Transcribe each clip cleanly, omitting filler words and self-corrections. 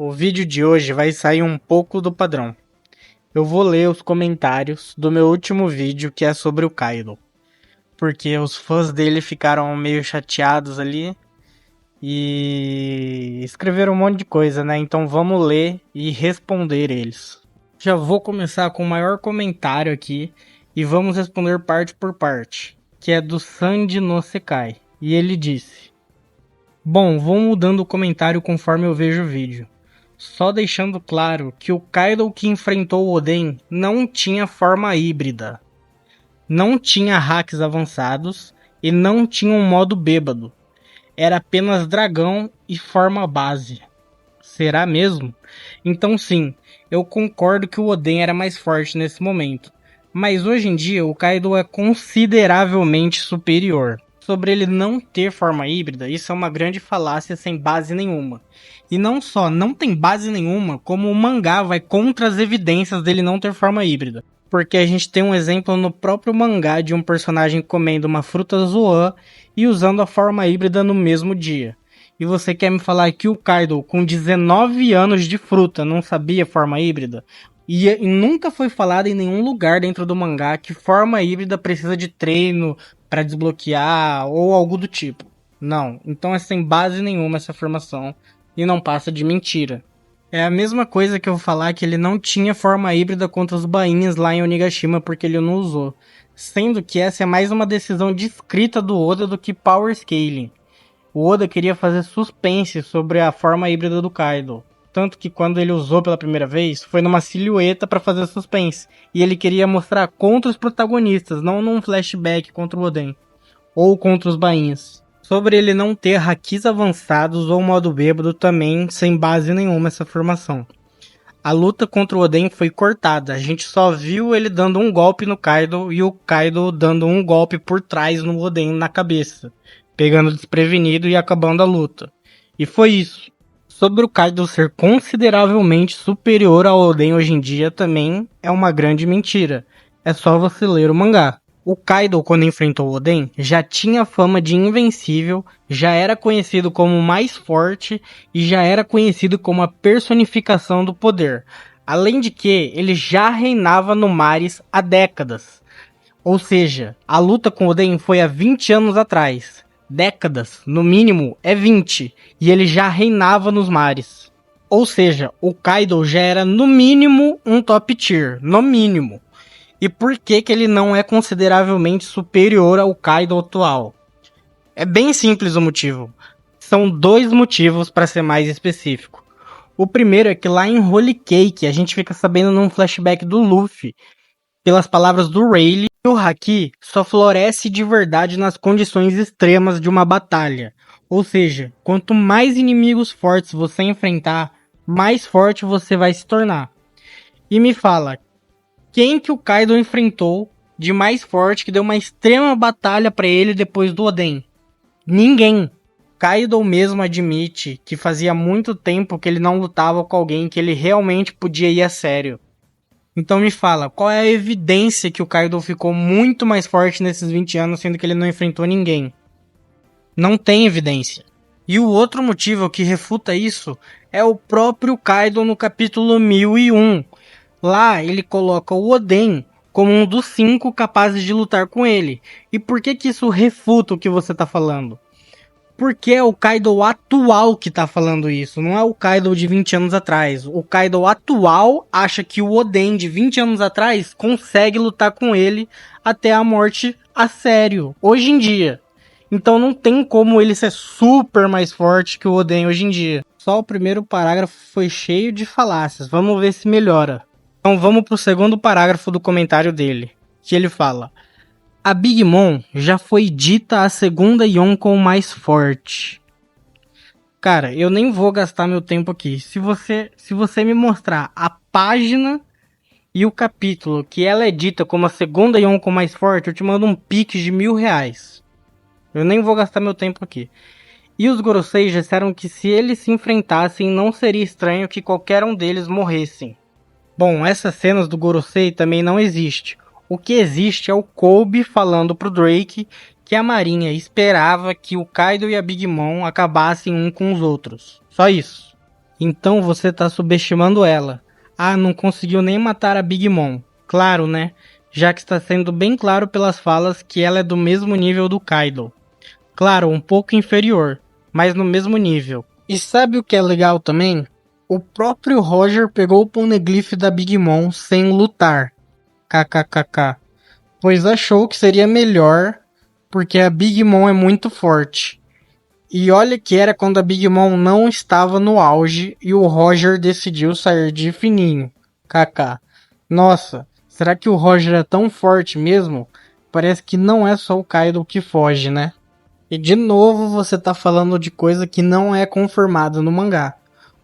O vídeo de hoje vai sair um pouco do padrão. Eu vou ler os comentários do meu último vídeo, que é sobre o Kaido. Porque os fãs dele ficaram meio chateados ali e escreveram um monte de coisa, né? Então vamos ler e responder eles. Já vou começar com o maior comentário aqui e vamos responder parte por parte, que é do Sandy no Sekai. E ele disse: Bom, vou mudando o comentário conforme eu vejo o vídeo. Só deixando claro que o Kaido que enfrentou o Oden não tinha forma híbrida, não tinha hacks avançados e não tinha um modo bêbado. Era apenas dragão e forma base. Será mesmo? Então sim, eu concordo que o Oden era mais forte nesse momento. Mas hoje em dia o Kaido é consideravelmente superior. Sobre ele não ter forma híbrida, isso é uma grande falácia sem base nenhuma. E não só não tem base nenhuma, como o mangá vai contra as evidências dele não ter forma híbrida. Porque a gente tem um exemplo no próprio mangá de um personagem comendo uma fruta zoan e usando a forma híbrida no mesmo dia. E você quer me falar que o Kaido, com 19 anos de fruta, não sabia forma híbrida? E nunca foi falado em nenhum lugar dentro do mangá que forma híbrida precisa de treino para desbloquear ou algo do tipo. Não, então é sem base nenhuma essa afirmação e não passa de mentira. É a mesma coisa que eu falar que ele não tinha forma híbrida contra os bainhas lá em Onigashima porque ele não usou. Sendo que essa é mais uma decisão discreta do Oda do que power scaling. O Oda queria fazer suspense sobre a forma híbrida do Kaido. Tanto que quando ele usou pela primeira vez, foi numa silhueta para fazer suspense. E ele queria mostrar contra os protagonistas, não num flashback contra o Oden. Ou contra os bainhas. Sobre ele não ter hakis avançados ou modo bêbado também, sem base nenhuma essa afirmação. A luta contra o Oden foi cortada, a gente só viu ele dando um golpe no Kaido e o Kaido dando um golpe por trás no Oden na cabeça, pegando desprevenido e acabando a luta. E foi isso. Sobre o Kaido ser consideravelmente superior ao Oden hoje em dia também é uma grande mentira. É só você ler o mangá. O Kaido, quando enfrentou o Oden, já tinha fama de invencível, já era conhecido como o mais forte e já era conhecido como a personificação do poder. Além de que, ele já reinava no Mares há décadas. Ou seja, a luta com o Oden foi há 20 anos atrás. Décadas, no mínimo, é 20, e ele já reinava nos mares. Ou seja, o Kaido já era no mínimo um top tier, no mínimo. E por que ele não é consideravelmente superior ao Kaido atual? É bem simples o motivo. São dois motivos para ser mais específico. O primeiro é que lá em Holy Cake a gente fica sabendo num flashback do Luffy, pelas palavras do Rayleigh, o Haki só floresce de verdade nas condições extremas de uma batalha. Ou seja, quanto mais inimigos fortes você enfrentar, mais forte você vai se tornar. E me fala, quem que o Kaido enfrentou de mais forte que deu uma extrema batalha para ele depois do Oden? Ninguém. Kaido mesmo admite que fazia muito tempo que ele não lutava com alguém que ele realmente podia ir a sério. Então me fala, qual é a evidência que o Kaido ficou muito mais forte nesses 20 anos, sendo que ele não enfrentou ninguém? Não tem evidência. E o outro motivo que refuta isso é o próprio Kaido no capítulo 1001. Lá ele coloca o Oden como um dos 5 capazes de lutar com ele. E por que isso refuta o que você está falando? Porque é o Kaido atual que tá falando isso, não é o Kaido de 20 anos atrás. O Kaido atual acha que o Oden de 20 anos atrás consegue lutar com ele até a morte a sério, hoje em dia. Então não tem como ele ser super mais forte que o Oden hoje em dia. Só o primeiro parágrafo foi cheio de falácias, vamos ver se melhora. Então vamos pro segundo parágrafo do comentário dele, que ele fala: a Big Mom já foi dita a segunda Yonkou mais forte. Cara, eu nem vou gastar meu tempo aqui. Se você me mostrar a página e o capítulo que ela é dita como a segunda Yonkou mais forte, eu te mando um pix de R$1.000. Eu nem vou gastar meu tempo aqui. E os Gorosei disseram que se eles se enfrentassem, não seria estranho que qualquer um deles morressem. Bom, essas cenas do Gorosei também não existem. O que existe é o Kobe falando pro Drake que a marinha esperava que o Kaido e a Big Mom acabassem um com os outros. Só isso. Então você tá subestimando ela. Ah, não conseguiu nem matar a Big Mom. Claro, né? Já que está sendo bem claro pelas falas que ela é do mesmo nível do Kaido. Claro, um pouco inferior, mas no mesmo nível. E sabe o que é legal também? O próprio Roger pegou o Poneglyph da Big Mom sem lutar. KKKK. Pois achou que seria melhor, porque a Big Mom é muito forte. E olha que era quando a Big Mom não estava no auge e o Roger decidiu sair de fininho. KK. Nossa, será que o Roger é tão forte mesmo? Parece que não é só o Kaido que foge, né? E de novo você tá falando de coisa que não é confirmada no mangá.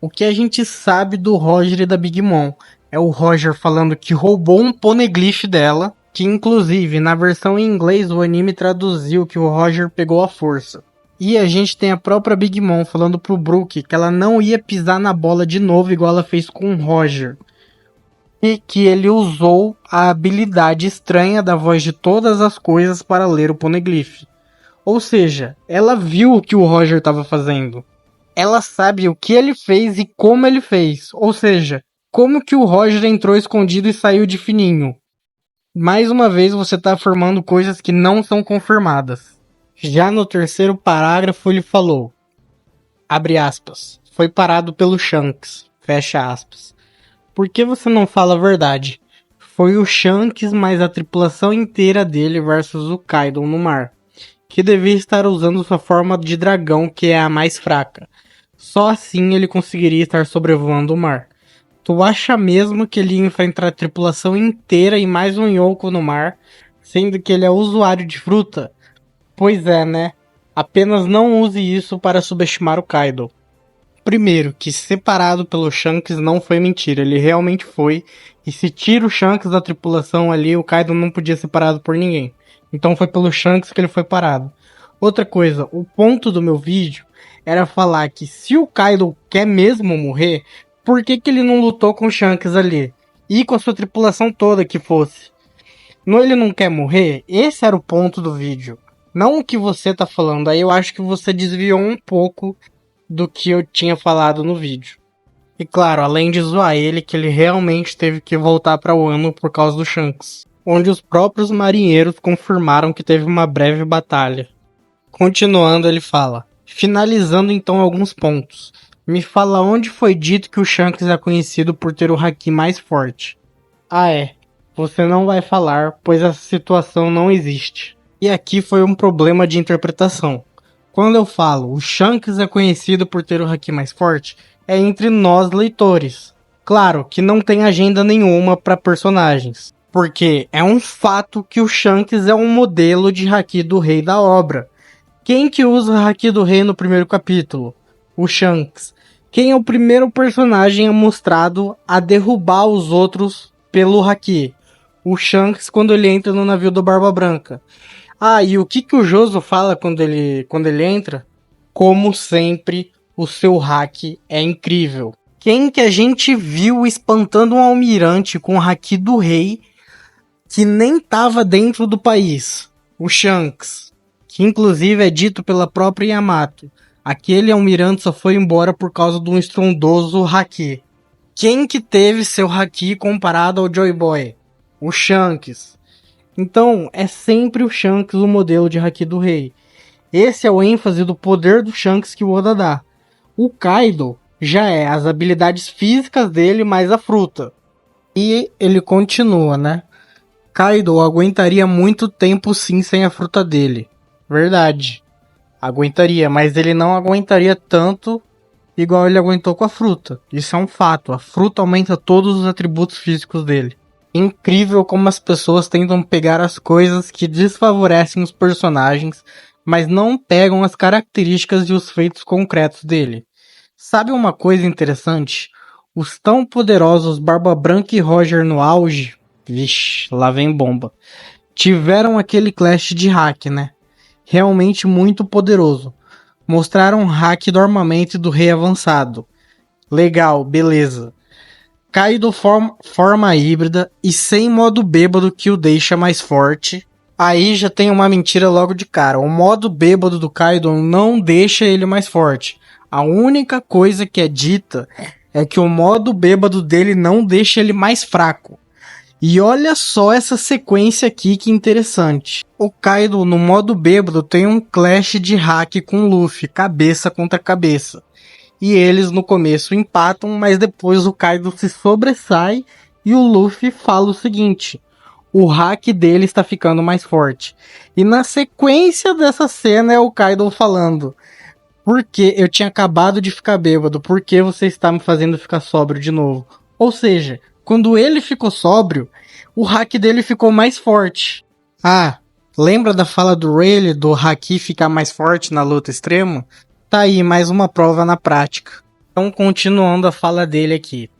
O que a gente sabe do Roger e da Big Mom é o Roger falando que roubou um poneglyph dela, que inclusive na versão em inglês o anime traduziu que o Roger pegou à força. E a gente tem a própria Big Mom falando pro Brook que ela não ia pisar na bola de novo igual ela fez com o Roger. E que ele usou a habilidade estranha da voz de todas as coisas para ler o poneglyph. Ou seja, ela viu o que o Roger estava fazendo. Ela sabe o que ele fez e como ele fez. Ou seja, como que o Roger entrou escondido e saiu de fininho. Mais uma vez você está afirmando coisas que não são confirmadas. Já no terceiro parágrafo ele falou, abre aspas, foi parado pelo Shanks, fecha aspas. Por que você não fala a verdade? Foi o Shanks mais a tripulação inteira dele versus o Kaido no mar, que devia estar usando sua forma de dragão, que é a mais fraca. Só assim ele conseguiria estar sobrevoando o mar. Tu acha mesmo que ele ia enfrentar a tripulação inteira e mais um Yonko no mar, sendo que ele é usuário de fruta? Pois é, né? Apenas não use isso para subestimar o Kaido. Primeiro, que separado pelo Shanks não foi mentira, ele realmente foi. E se tira o Shanks da tripulação ali, o Kaido não podia ser parado por ninguém. Então foi pelo Shanks que ele foi parado. Outra coisa, o ponto do meu vídeo era falar que se o Kaido quer mesmo morrer, por que ele não lutou com o Shanks ali? E com a sua tripulação toda que fosse? Ele não quer morrer? Esse era o ponto do vídeo. Não o que você tá falando. Aí eu acho que você desviou um pouco do que eu tinha falado no vídeo. E claro, além de zoar ele, que ele realmente teve que voltar para Wano por causa do Shanks, onde os próprios marinheiros confirmaram que teve uma breve batalha. Continuando, ele fala, finalizando então alguns pontos. Me fala onde foi dito que o Shanks é conhecido por ter o haki mais forte. Ah é, você não vai falar, pois essa situação não existe. E aqui foi um problema de interpretação. Quando eu falo o Shanks é conhecido por ter o haki mais forte, é entre nós leitores. Claro que não tem agenda nenhuma para personagens, porque é um fato que o Shanks é um modelo de haki do rei da obra. Quem que usa o haki do rei no primeiro capítulo? O Shanks. Quem é o primeiro personagem mostrado a derrubar os outros pelo haki? O Shanks quando ele entra no navio do Barba Branca. Ah, e o que o Joso fala quando ele entra? Como sempre, o seu haki é incrível. Quem que a gente viu espantando um almirante com o haki do rei que nem estava dentro do país? O Shanks, que inclusive é dito pela própria Yamato. Aquele almirante só foi embora por causa de um estrondoso haki. Quem que teve seu haki comparado ao Joy Boy? O Shanks. Então, é sempre o Shanks o modelo de haki do rei. Esse é o ênfase do poder do Shanks que o Oda dá. O Kaido já é as habilidades físicas dele mais a fruta. E ele continua, né? Kaido aguentaria muito tempo sim sem a fruta dele. Verdade. Aguentaria, mas ele não aguentaria tanto igual ele aguentou com a fruta. Isso é um fato. A fruta aumenta todos os atributos físicos dele. Incrível como as pessoas tentam pegar as coisas que desfavorecem os personagens, mas não pegam as características e os feitos concretos dele. Sabe uma coisa interessante? Os tão poderosos Barba Branca e Roger no auge, vixe, lá vem bomba, tiveram aquele clash de hack, né? Realmente muito poderoso. Mostraram hack do armamento do rei avançado. Legal, beleza. Kaido forma híbrida e sem modo bêbado que o deixa mais forte. Aí já tem uma mentira logo de cara. O modo bêbado do Kaido não deixa ele mais forte. A única coisa que é dita é que o modo bêbado dele não deixa ele mais fraco. E olha só essa sequência aqui que interessante. O Kaido no modo bêbado tem um clash de hack com o Luffy, cabeça contra cabeça. E eles no começo empatam, mas depois o Kaido se sobressai e o Luffy fala o seguinte: o hack dele está ficando mais forte. E na sequência dessa cena é o Kaido falando: porque eu tinha acabado de ficar bêbado, por que você está me fazendo ficar sóbrio de novo? Ou seja, quando ele ficou sóbrio, o hack dele ficou mais forte. Ah, lembra da fala do Rayleigh do haki ficar mais forte na luta extrema? Tá aí mais uma prova na prática. Então, continuando a fala dele aqui.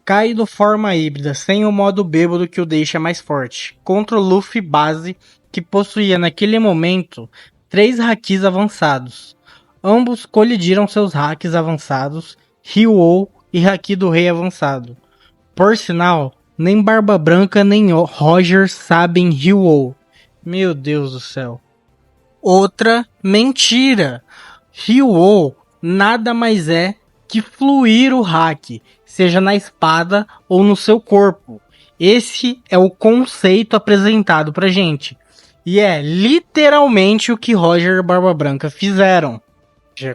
Kaido forma híbrida, sem o modo bêbado que o deixa mais forte, contra o Luffy base, que possuía naquele momento 3 hakis avançados. Ambos colidiram seus hacks avançados, Ryuou e haki do rei avançado. Por sinal, nem Barba Branca nem Roger sabem Ryuou. Meu Deus do céu. Outra mentira. Ryuou nada mais é que fluir o hack, seja na espada ou no seu corpo. Esse é o conceito apresentado pra gente. E é literalmente o que Roger e Barba Branca fizeram.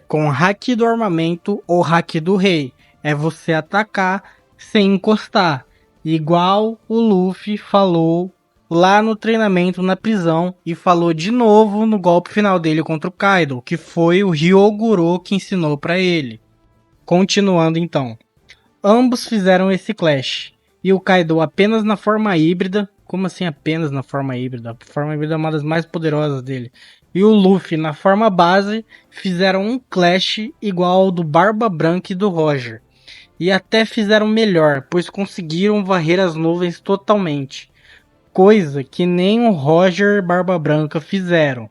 Com haki do armamento ou haki do rei. É você atacar sem encostar. Igual o Luffy falou lá no treinamento na prisão e falou de novo no golpe final dele contra o Kaido, que foi o Ryoguro que ensinou pra ele. Continuando então. Ambos fizeram esse clash. E o Kaido apenas na forma híbrida. Como assim apenas na forma híbrida? A forma híbrida é uma das mais poderosas dele. E o Luffy na forma base fizeram um clash igual ao do Barba Branca e do Roger. E até fizeram melhor, pois conseguiram varrer as nuvens totalmente. Coisa que nem o Roger e Barba Branca fizeram.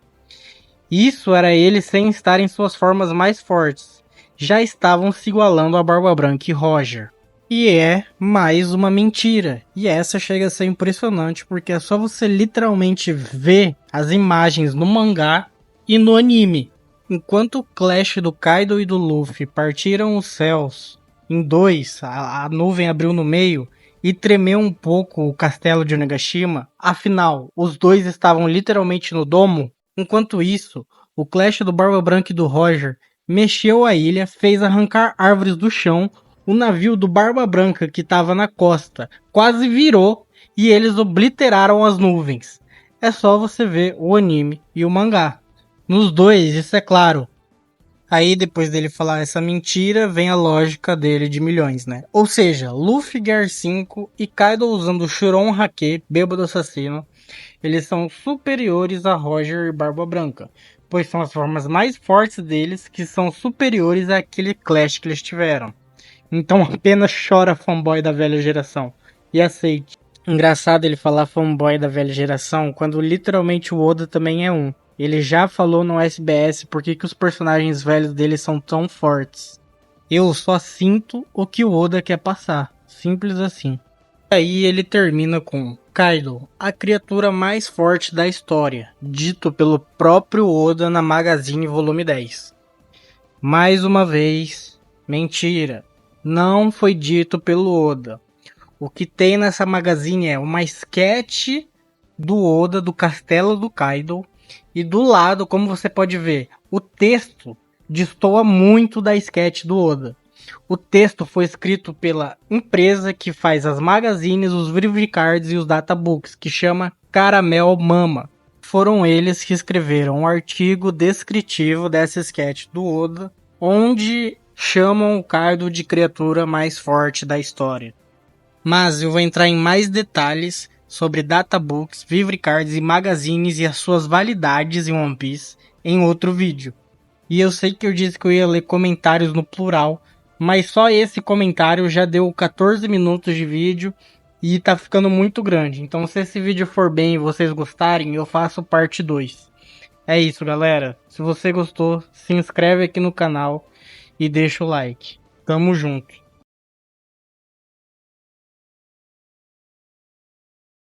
Isso era eles sem estar em suas formas mais fortes. Já estavam se igualando a Barba Branca e Roger. E é mais uma mentira. E essa chega a ser impressionante porque é só você literalmente ver as imagens no mangá e no anime. Enquanto o clash do Kaido e do Luffy partiram os céus em dois, a nuvem abriu no meio e tremeu um pouco o castelo de Onigashima, afinal, os dois estavam literalmente no domo. Enquanto isso, o clash do Barba Branca e do Roger mexeu a ilha, fez arrancar árvores do chão. O navio do Barba Branca, que estava na costa, quase virou e eles obliteraram as nuvens. É só você ver o anime e o mangá. Nos dois, isso é claro. Aí, depois dele falar essa mentira, vem a lógica dele de milhões, né? Ou seja, Luffy Gear 5 e Kaido usando o Shuron Hake, bêbado assassino, eles são superiores a Roger e Barba Branca, pois são as formas mais fortes deles que são superiores àquele clash que eles tiveram. Então apenas chora fanboy da velha geração e aceite. Engraçado ele falar fanboy da velha geração quando literalmente o Oda também é um. Ele já falou no SBS por que os personagens velhos dele são tão fortes. Eu só sinto o que o Oda quer passar. Simples assim. Aí ele termina com Kaido, a criatura mais forte da história, dito pelo próprio Oda na Magazine Volume 10. Mais uma vez, mentira. Não foi dito pelo Oda. O que tem nessa magazine é uma sketch do Oda do castelo do Kaido. E do lado, como você pode ver, o texto destoa muito da sketch do Oda. O texto foi escrito pela empresa que faz as magazines, os Vivre Cards e os databooks, que chama Caramel Mama. Foram eles que escreveram um artigo descritivo dessa sketch do Oda, onde chamam o Kaido de criatura mais forte da história. Mas eu vou entrar em mais detalhes sobre databooks, Vivre Cards e magazines e as suas validades em One Piece em outro vídeo. E eu sei que eu disse que eu ia ler comentários no plural, mas só esse comentário já deu 14 minutos de vídeo e tá ficando muito grande. Então se esse vídeo for bem e vocês gostarem, eu faço parte 2. É isso, galera. Se você gostou, se inscreve aqui no canal e deixa o like. Tamo junto.